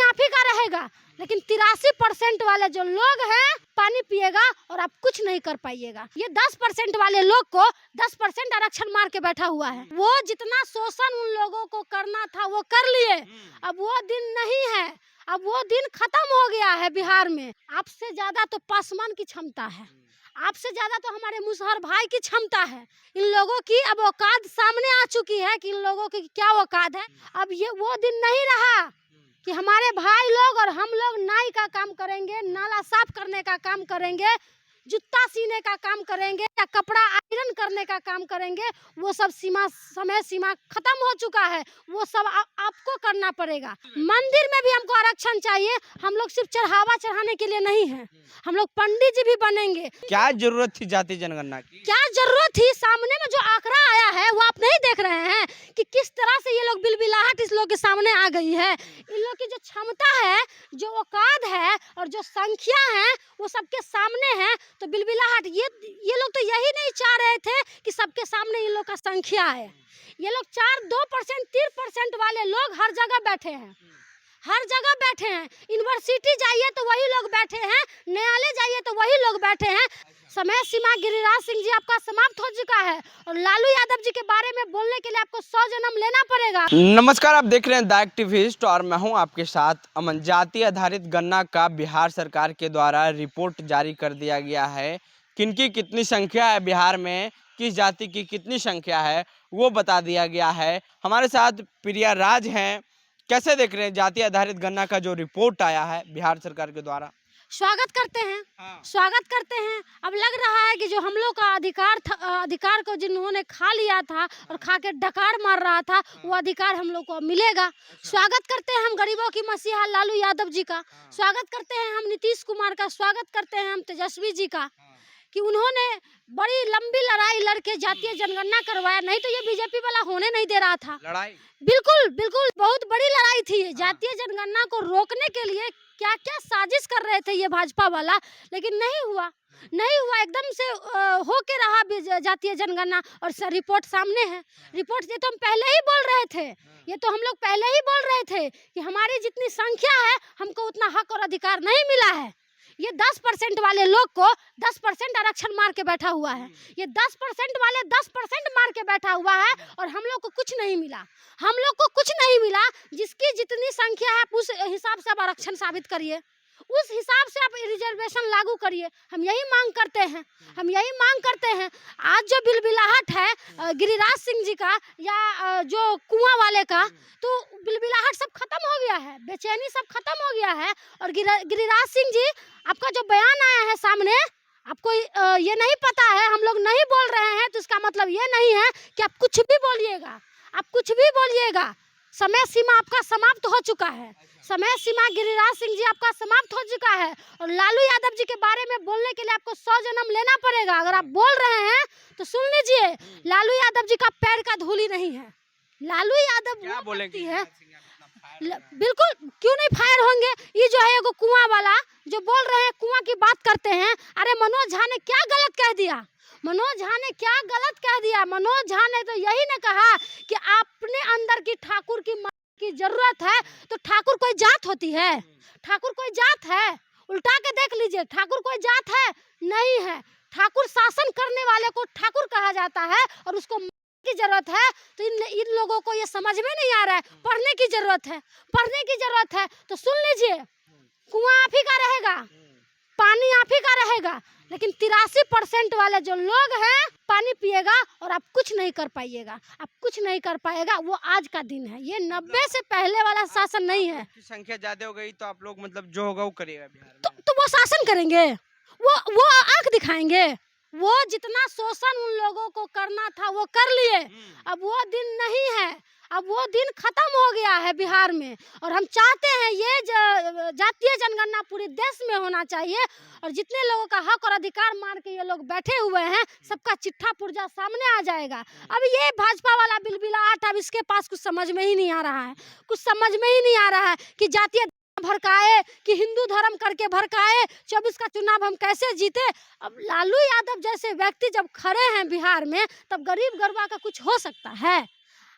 आप ही का रहेगा, लेकिन 83% वाले जो लोग हैं पानी पिएगा और आप कुछ नहीं कर पाइएगा। ये 10% वाले लोग को 10% आरक्षण मार के बैठा हुआ है। वो जितना शोषण उन लोगों को करना था वो कर लिए, अब वो दिन नहीं है, अब वो दिन खत्म हो गया है बिहार में। आपसे ज्यादा तो पासवान की क्षमता है, आपसे ज्यादा तो हमारे मुसहर भाई की क्षमता है। इन लोगों की अब औकात सामने आ चुकी है कि इन लोगों की क्या औकात है। अब ये वो दिन नहीं रहा कि हमारे भाई लोग और हम लोग नाई का काम करेंगे, नाला साफ करने का काम करेंगे, जूता सीने का काम करेंगे या कपड़ा आयरन करने का काम करेंगे। वो सब समय सीमा खत्म हो चुका है, वो सब आपको करना पड़ेगा। मंदिर में भी हमको आरक्षण चाहिए। हम लोग सिर्फ चढ़ावा चढ़ाने के लिए नहीं है, हम लोग पंडित जी भी बनेंगे। क्या जरूरत थी जाति जनगणना की? क्या जरूरत थी? सामने में जो आंकड़ा आया है वो आप नहीं देख रहे हैं कि किस तरह से ये लोग बिलबिलाहट इस लोग के सामने आ गई है। इन लोग की जो क्षमता है, जो औकात है और जो संख्या है वो सबके सामने है। तो बिलबिलाहट ये लोग तो यही नहीं चाह रहे थे कि सबके सामने इन लोग का संख्या है। ये लोग 2%, 3% वाले लोग हर जगह बैठे हैं, हर जगह बैठे हैं। यूनिवर्सिटी जाइए तो वही लोग बैठे हैं, न्यायालय जाइए तो वही लोग बैठे हैं। समय सीमा गिरिराज सिंह जी आपका समाप्त हो चुका है और लालू यादव जी के बारे में बोलने के लिए आपको 100 जन्म लेना पड़ेगा। नमस्कार, आप देख रहे हैं द एक्टिविस्ट और मैं हूं आपके साथ अमन। जाति आधारित गणना का बिहार सरकार के द्वारा रिपोर्ट जारी कर दिया गया है। किनकी कितनी संख्या है बिहार में, किस जाति की कितनी संख्या है वो बता दिया गया है। हमारे साथ प्रिया राज हैं। कैसे देख रहे हैं जाति आधारित गणना का जो रिपोर्ट आया है बिहार सरकार के द्वारा? स्वागत करते हैं, स्वागत करते हैं। अब लग रहा है कि जो हम लोग का अधिकार था, अधिकार को जिन्होंने खा लिया था और खा के डकार मार रहा था, वो अधिकार हम लोग को मिलेगा। स्वागत करते हैं हम गरीबों की मसीहा लालू यादव जी का, स्वागत करते हैं हम नीतीश कुमार का, स्वागत करते हैं हम तेजस्वी जी का कि उन्होंने बड़ी लंबी लड़ाई लड़के जातीय जनगणना करवाया। नहीं तो ये बीजेपी वाला होने नहीं दे रहा था। लड़ाई बिल्कुल बिल्कुल बहुत बड़ी लड़ाई थी। जातीय जनगणना को रोकने के लिए क्या क्या साजिश कर रहे थे ये भाजपा वाला, लेकिन नहीं हुआ, नहीं हुआ। एकदम से हो के रहा जातीय जनगणना और रिपोर्ट सामने है। रिपोर्ट ये तो हम पहले ही बोल रहे थे, ये तो हम लोग पहले ही बोल रहे थे कि हमारी जितनी संख्या है हमको उतना हक और अधिकार नहीं मिला है। ये 10% वाले लोग को 10% आरक्षण मार के बैठा हुआ है। ये 10% वाले 10% मार के बैठा हुआ है और हम लोग को कुछ नहीं मिला, हम लोग को कुछ नहीं मिला। जिसकी जितनी संख्या है उस हिसाब से आप आरक्षण साबित करिए, उस हिसाब से आप रिजर्वेशन लागू करिए। हम यही मांग करते हैं, हम यही मांग करते हैं। आज जो बिलबिलाहट है गिरिराज सिंह जी का या जो कुआं वाले का, तो बिलबिलाहट सब खत्म हो गया है, बेचैनी सब खत्म हो गया है। और गिरिराज सिंह जी आपका जो बयान आया है सामने, आपको ये नहीं पता है, हम लोग नहीं बोल रहे हैं तो इसका मतलब ये नहीं है कि आप कुछ भी बोलिएगा, आप कुछ भी बोलिएगा। समय सीमा आपका समाप्त हो चुका है, समय सीमा गिरिराज सिंह जी आपका समाप्त हो चुका है। और लालू यादव जी के बारे में बोलने के लिए आपको 100 जन्म लेना पड़ेगा। अगर आप बोल रहे हैं तो सुन लीजिए, लालू यादव जी का पैर का धूली नहीं है। लालू यादव क्या बोलेंगे है बिल्कुल, क्यों नहीं फायर होंगे। ये जो है एगो कुआं वाला जो बोल रहे हैं, कुआं की बात करते हैं। अरे मनोज झा ने क्या गलत कह दिया, मनोज झा ने क्या गलत कह दिया? मनोज झा ने तो यही ने कहा कि अपने अंदर की ठाकुर की जरूरत है। तो ठाकुर कोई जात होती है? ठाकुर कोई जात है? उल्टा के देख लीजिए, ठाकुर कोई जात है? नहीं है। ठाकुर शासन करने वाले को ठाकुर कहा जाता है और उसको की जरूरत है। तो इन लोगों को ये समझ में नहीं आ रहा है। पढ़ने की जरूरत है, पढ़ने की जरूरत है। तो सुन लीजिए, कुआं आप ही का रहेगा, पानी आप ही का रहेगा, लेकिन 83% वाले जो लोग हैं पानी पिएगा और आप कुछ नहीं कर पाइएगा, आप कुछ नहीं कर पाएगा। वो आज का दिन है, ये 90 से पहले वाला शासन नहीं है। संख्या ज्यादा हो गई तो आप लोग मतलब जो होगा वो करिएगा बिहार में। तो वो शासन करेंगे, वो आंख दिखाएंगे। वो जितना शोषण उन लोगों को करना था वो कर लिए, अब वो दिन नहीं है, अब वो दिन खत्म हो गया है बिहार में। और हम चाहते हैं ये जातीय जनगणना पूरे देश में होना चाहिए और जितने लोगों का हक और अधिकार मान के ये लोग बैठे हुए हैं सबका चिट्ठा पुर्जा सामने आ जाएगा। अब ये भाजपा वाला बिलबिलाहट, अब इसके पास कुछ समझ में ही नहीं आ रहा है, कुछ समझ में ही नहीं आ रहा है कि जातीय भड़काए कि हिंदू धर्म करके भड़काए, 24 का चुनाव हम कैसे जीते। अब लालू यादव जैसे व्यक्ति जब खड़े हैं बिहार में, तब गरीब गरबा का कुछ हो सकता है?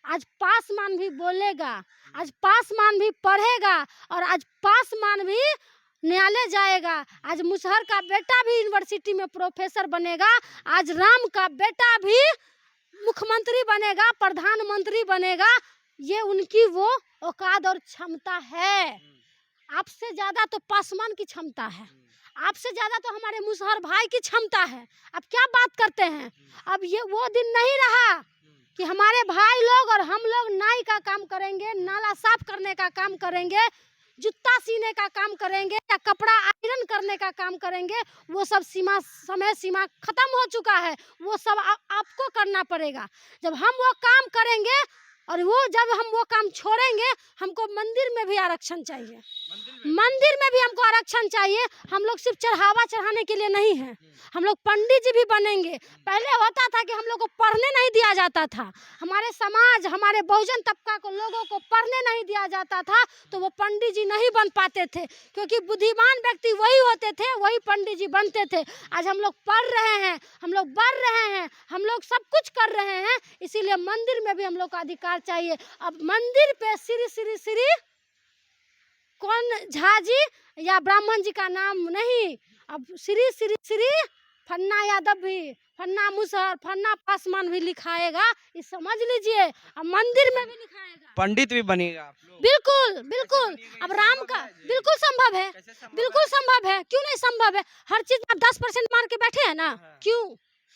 आज पासवान भी बोलेगा, आज पासवान भी पढ़ेगा और आज पासवान भी न्यायालय जाएगा। आज मुसहर का बेटा भी यूनिवर्सिटी में प्रोफेसर बनेगा। आज राम का बेटा भी मुख्यमंत्री बनेगा, प्रधानमंत्री बनेगा। ये उनकी वो औकात और क्षमता है। आपसे ज्यादा तो पासवान की क्षमता है, आपसे ज्यादा तो हमारे मुसहर भाई की क्षमता है। अब क्या बात करते हैं? अब ये वो दिन नहीं रहा कि हमारे भाई लोग और हम लोग नाई का काम करेंगे, नाला साफ करने का काम करेंगे, जूता सीने का काम करेंगे या कपड़ा आयरन करने का काम करेंगे। वो सब समय सीमा खत्म हो चुका है। वो सब आपको करना पड़ेगा। जब हम वो काम करेंगे और जब हम वो काम छोड़ेंगे, हमको मंदिर में भी आरक्षण चाहिए। मंदिर में भी हमको आरक्षण चाहिए। हम लोग सिर्फ चढ़ावा चढ़ाने के लिए नहीं है, हम लोग पंडित जी भी बनेंगे। पहले होता था कि हम लोग को पढ़ने नहीं दिया जाता था। हमारे समाज, हमारे बहुजन तबका को लोगों को पढ़ने नहीं दिया जाता था, तो वो पंडित जी नहीं बन पाते थे, क्योंकि बुद्धिमान व्यक्ति वही होते थे, वही पंडित जी बनते थे। आज हम लोग पढ़ रहे हैं, हम लोग बढ़ रहे हैं, हम लोग सब कुछ कर रहे हैं, इसीलिए मंदिर में भी हम लोग का अधिकार चाहिए। अब मंदिर पे श्री श्री श्री कौन झा जी या ब्राह्मण जी का नाम नहीं, अब श्री श्री श्री फन्ना यादव भी, फन्ना मुसहर, फन्ना पासवान भी लिखाएगा। ये समझ लीजिए। अब मंदिर में भी लिखाएगा, पंडित भी बनेगा आप लोग। बिल्कुल बिल्कुल। अब राम का बिल्कुल संभव है, बिल्कुल संभव है। क्यों नहीं संभव है? हर चीज में आप 10% मार के बैठे हैं ना, क्यों?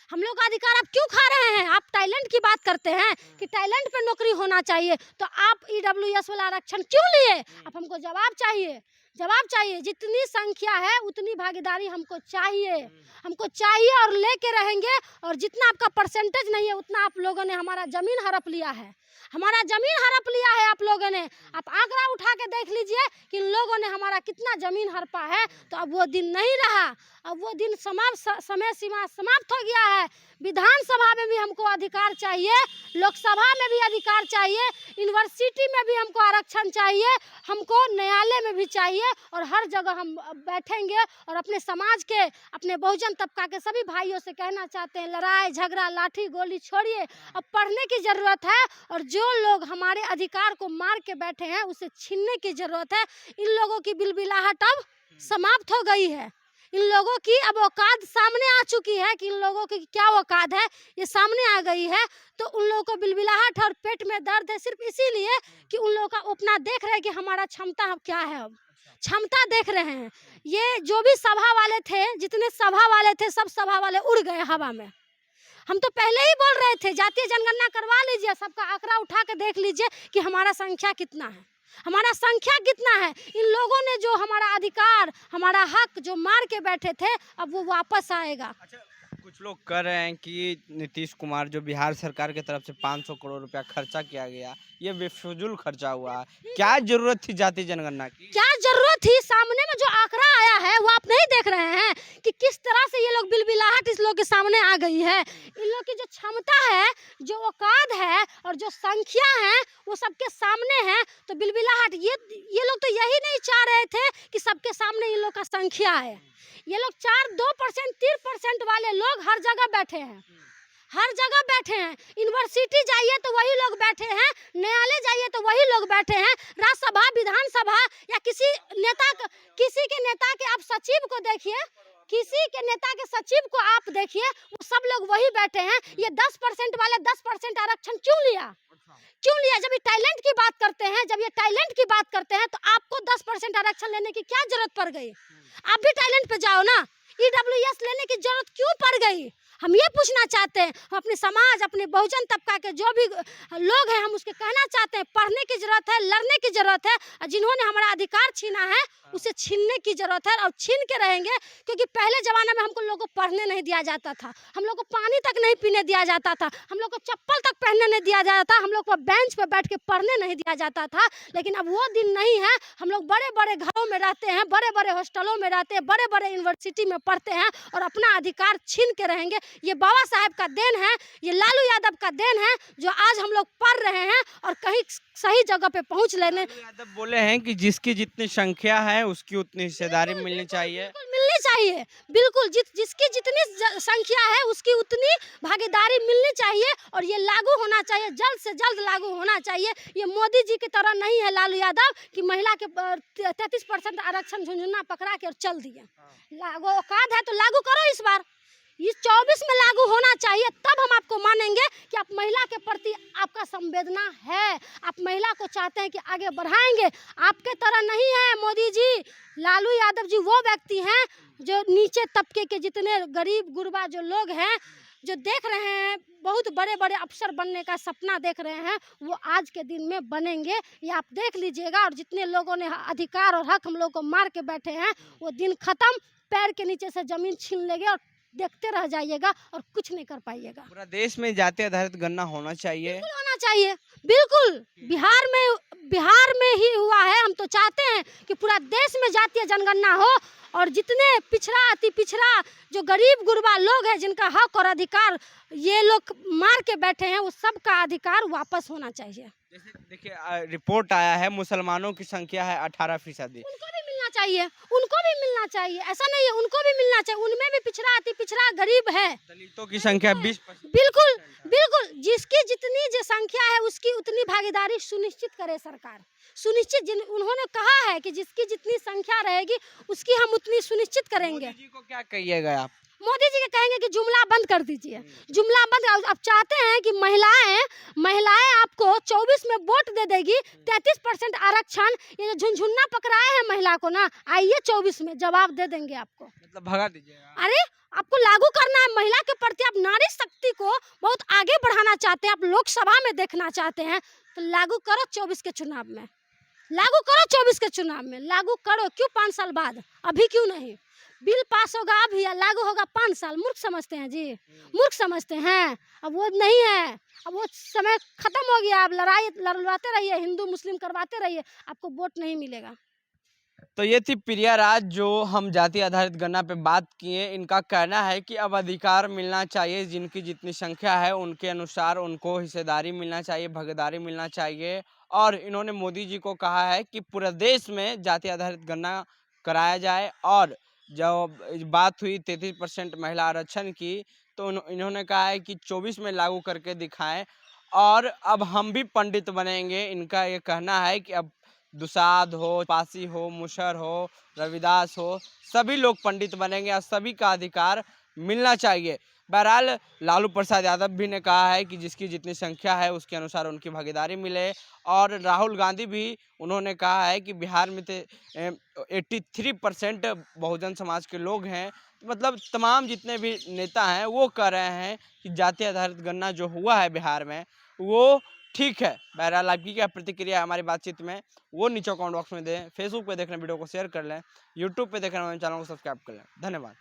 हम लोग का अधिकार आप क्यों खा रहे हैं? आप टैलेंट की बात करते हैं कि टैलेंट पे नौकरी होना चाहिए, तो आप ईडब्ल्यूएस वाला आरक्षण क्यों लिए? अब हमको जवाब चाहिए, जवाब चाहिए। जितनी संख्या है उतनी भागीदारी हमको चाहिए, हमको चाहिए और लेके रहेंगे। और जितना आपका परसेंटेज नहीं है उतना आप लोगों ने हमारा जमीन हड़प लिया है, हमारा जमीन हड़प लिया है आप लोगों ने। आप आंकड़ा उठा के देख लीजिए कि इन लोगों ने हमारा कितना जमीन हड़पा है। तो अब वो दिन नहीं रहा, अब वो दिन समय सीमा समाप्त हो गया है। विधानसभा में भी हमको अधिकार चाहिए, लोकसभा में भी अधिकार चाहिए, यूनिवर्सिटी में भी हमको आरक्षण चाहिए, हमको न्यायालय में भी चाहिए। और हर जगह हम बैठेंगे और अपने समाज के, अपने बहुजन तबका के सभी भाइयों से कहना चाहते हैं, लड़ाई झगड़ा लाठी गोली छोड़िए, अब पढ़ने की जरूरत है। और जो लोग हमारे अधिकार को मार के बैठे हैं उसे छीनने की जरूरत है। इन लोगों की बिलबिलाहट अब समाप्त हो गई है। इन लोगों की अब औकात सामने आ चुकी है कि इन लोगों की क्या औकात है, ये सामने आ गई है। तो उन लोगों को बिलबिलाहट और पेट में दर्द है सिर्फ इसीलिए कि उन लोगों का अपना देख रहे हैं कि हमारा क्षमता अब क्या है। अब क्षमता देख रहे हैं। ये जो भी सभा वाले थे, जितने सभा वाले थे, सब सभा वाले उड़ गए हवा में। हम तो पहले ही बोल रहे थे जातीय जनगणना करवा लीजिए, सबका आंकड़ा उठा के देख लीजिए कि हमारा संख्या कितना है, हमारा संख्या कितना है। इन लोगों ने जो हमारा अधिकार, हमारा हक जो मार के बैठे थे, अब वो वापस आएगा। कुछ लोग कह रहे हैं कि नीतीश कुमार जो बिहार सरकार की तरफ से 500 करोड़ रुपया खर्चा किया गया, ये बेफिजूल खर्चा हुआ। क्या जरूरत थी जातीय जनगणना की? क्या जरूरत थी? सामने में जो आंकड़ा आया है वो आप नहीं देख रहे हैं कि किस तरह से ये लोग बिलबिलाहट इस लोग के सामने आ गई है। इन लोग की जो क्षमता है, जो औकात है और जो संख्या है वो सबके सामने है। तो बिलबिलाहट ये लोग तो यही नहीं चाह रहे थे कि सबके सामने इन लोग का संख्या है। ये लोग 2%, 3% वाले लोग हर जगह बैठे हैं, हर जगह बैठे हैं। यूनिवर्सिटी जाइए तो वही लोग बैठे हैं, न्यायालय जाइए तो वही लोग बैठे हैं, राज्यसभा, विधानसभा या किसी के नेता के आप सचिव को देखिए, किसी के नेता के सचिव को आप देखिए, वो सब लोग वही बैठे हैं। ये 10% वाले 10% आरक्षण क्यों लिया? क्यों लिया? जब ये टैलेंट की बात करते हैं, जब ये टैलेंट की बात करते हैं, तो आपको 10% आरक्षण लेने की क्या जरूरत पड़ गई? आप भी टैलेंट पे जाओ ना। ईडब्ल्यूएस लेने की जरूरत क्यों पड़ गई? हम ये पूछना चाहते हैं। हम अपने समाज, अपने बहुजन तबका के जो भी लोग हैं, हम उसके कहना चाहते हैं, पढ़ने की जरूरत है, लड़ने की जरूरत है। और जिन्होंने हमारा अधिकार छीना है उसे छीनने की जरूरत है, और छीन के रहेंगे। क्योंकि पहले जमाना में हमको लोगों को पढ़ने नहीं दिया जाता था, हम लोग को पानी तक नहीं पीने दिया जाता था, हम लोग को चप्पल तक पहनने नहीं दिया जाता था, हम लोग को बेंच पे बैठ के पढ़ने नहीं दिया जाता था। लेकिन अब वो दिन नहीं है। हम लोग बड़े बड़े घरों में रहते हैं, बड़े बड़े हॉस्टलों में रहते हैं, बड़े बड़े यूनिवर्सिटी में पढ़ते हैं और अपना अधिकार छीन के रहेंगे। ये बाबा साहेब का देन है, ये लालू यादव का देन है, जो आज हम लोग पढ़ रहे हैं और कहीं सही जगह पे पहुंच लेने। लालू यादव बोले हैं कि जिसकी जितनी संख्या है उसकी उतनी हिस्सेदारी मिलनी चाहिए। बिल्कुल मिलनी चाहिए, बिल्कुल जिसकी जितनी संख्या है उसकी उतनी भागीदारी मिलनी चाहिए और ये लागू होना चाहिए, जल्द से जल्द लागू होना चाहिए। ये मोदी जी की तरह नहीं है लालू यादव कि महिला के 33% आरक्षण झुंझुना पकड़ा के और चल दिए। लागू औकात है तो लागू करो इस बार, इस 24 में लागू होना चाहिए, तब हम आपको मानेंगे कि आप महिला के प्रति आपका संवेदना है, आप महिला को चाहते हैं कि आगे बढ़ाएंगे। आपके तरह नहीं है मोदी जी, लालू यादव जी वो व्यक्ति हैं जो नीचे तबके के जितने गरीब गुरबा जो लोग हैं, जो देख रहे हैं बहुत बड़े बड़े अफसर बनने का सपना देख रहे हैं, वो आज के दिन में बनेंगे, ये आप देख लीजिएगा। और जितने लोगों ने अधिकार और हक हम लोग को मार के बैठे हैं, वो दिन खत्म, पैर के नीचे से जमीन छीन लेंगे और देखते रह जाइएगा और कुछ नहीं कर पाइएगा। पूरा देश में जाति आधारित गणना होना चाहिए। बिल्कुल होना चाहिए, बिल्कुल। बिहार में ही हुआ है, हम तो चाहते हैं कि पूरा देश में जातीय जनगणना हो और जितने पिछड़ा अति पिछड़ा जो गरीब गुरबा लोग हैं जिनका हक और अधिकार ये लोग मार के बैठे हैं, वो सबका अधिकार वापस होना चाहिए। जैसे देखिए रिपोर्ट आया है मुसलमानों की संख्या है 18%। उनको भी मिलना चाहिए, उनको भी मिलना चाहिए, ऐसा नहीं है, उनको भी मिलना चाहिए। उनमें भी पिछड़ा अति पिछड़ा गरीब है। दलितों की संख्या 20%। बिल्कुल बिल्कुल, जिसकी जितनी जो संख्या है उसकी उतनी भागीदारी सुनिश्चित करे सरकार, सुनिश्चित। उन्होंने कहा है कि जिसकी जितनी संख्या रहेगी उसकी हम उतनी सुनिश्चित करेंगे। मोदी जी को क्या कहिएगा आप? मोदी जी के कहेंगे कि जुमला बंद कर दीजिए, जुमला बंद। अब चाहते हैं कि महिलाएं आपको 24 में वोट दे देगी, 33% आरक्षण, ये जो झुनझुन्ना पकड़ाए हैं महिला को ना, आइए 24 में जवाब दे देंगे आपको। मतलब भगा दीजिएगा। अरे आपको लागू करना है महिला के प्रति, आप नारी शक्ति को बहुत आगे बढ़ाना चाहते हैं, आप लोकसभा में देखना चाहते हैं, तो लागू करो 24 के चुनाव में, लागू करो 24 के चुनाव में, लागू करो। क्यों 5 साल बाद, अभी क्यों नहीं? बिल पास होगा अभी, लागू होगा 5 साल। मूर्ख समझते हैं जी, मूर्ख समझते हैं। अब वो नहीं है, अब वो समय खत्म हो गया। अब लड़ाई लड़वाते रहिए, हिंदू मुस्लिम करवाते रहिए, आपको वोट नहीं मिलेगा। तो ये थी प्रिया राज, जो हम जाति आधारित गणना पे बात किए। इनका कहना है कि अब अधिकार मिलना चाहिए, जिनकी जितनी संख्या है उनके अनुसार उनको हिस्सेदारी मिलना चाहिए, भागीदारी मिलना चाहिए। और इन्होंने मोदी जी को कहा है कि पूरे देश में जाति आधारित गणना कराया जाए। और जब बात हुई 33% महिला आरक्षण की, तो इन्होंने कहा है कि 24 में लागू करके दिखाएं और अब हम भी पंडित बनेंगे। इनका ये कहना है कि अब दुसाध हो, पासी हो, मुशर हो, रविदास हो, सभी लोग पंडित बनेंगे और सभी का अधिकार मिलना चाहिए। बहरहाल लालू प्रसाद यादव भी ने कहा है कि जिसकी जितनी संख्या है उसके अनुसार उनकी भागीदारी मिले। और राहुल गांधी भी उन्होंने कहा है कि बिहार में 83% बहुजन समाज के लोग हैं। मतलब तमाम जितने भी नेता हैं वो कह रहे हैं कि जाति आधारित गणना जो हुआ है बिहार में वो ठीक है। बहरहाल आपकी क्या प्रतिक्रिया है हमारी बातचीत में, वो नीचे कमेंट बॉक्स में दें। फेसबुक पे देख रहे हैं वीडियो को शेयर कर लें, यूट्यूब पे देख रहे हैं चैनल को सब्सक्राइब कर लें। धन्यवाद।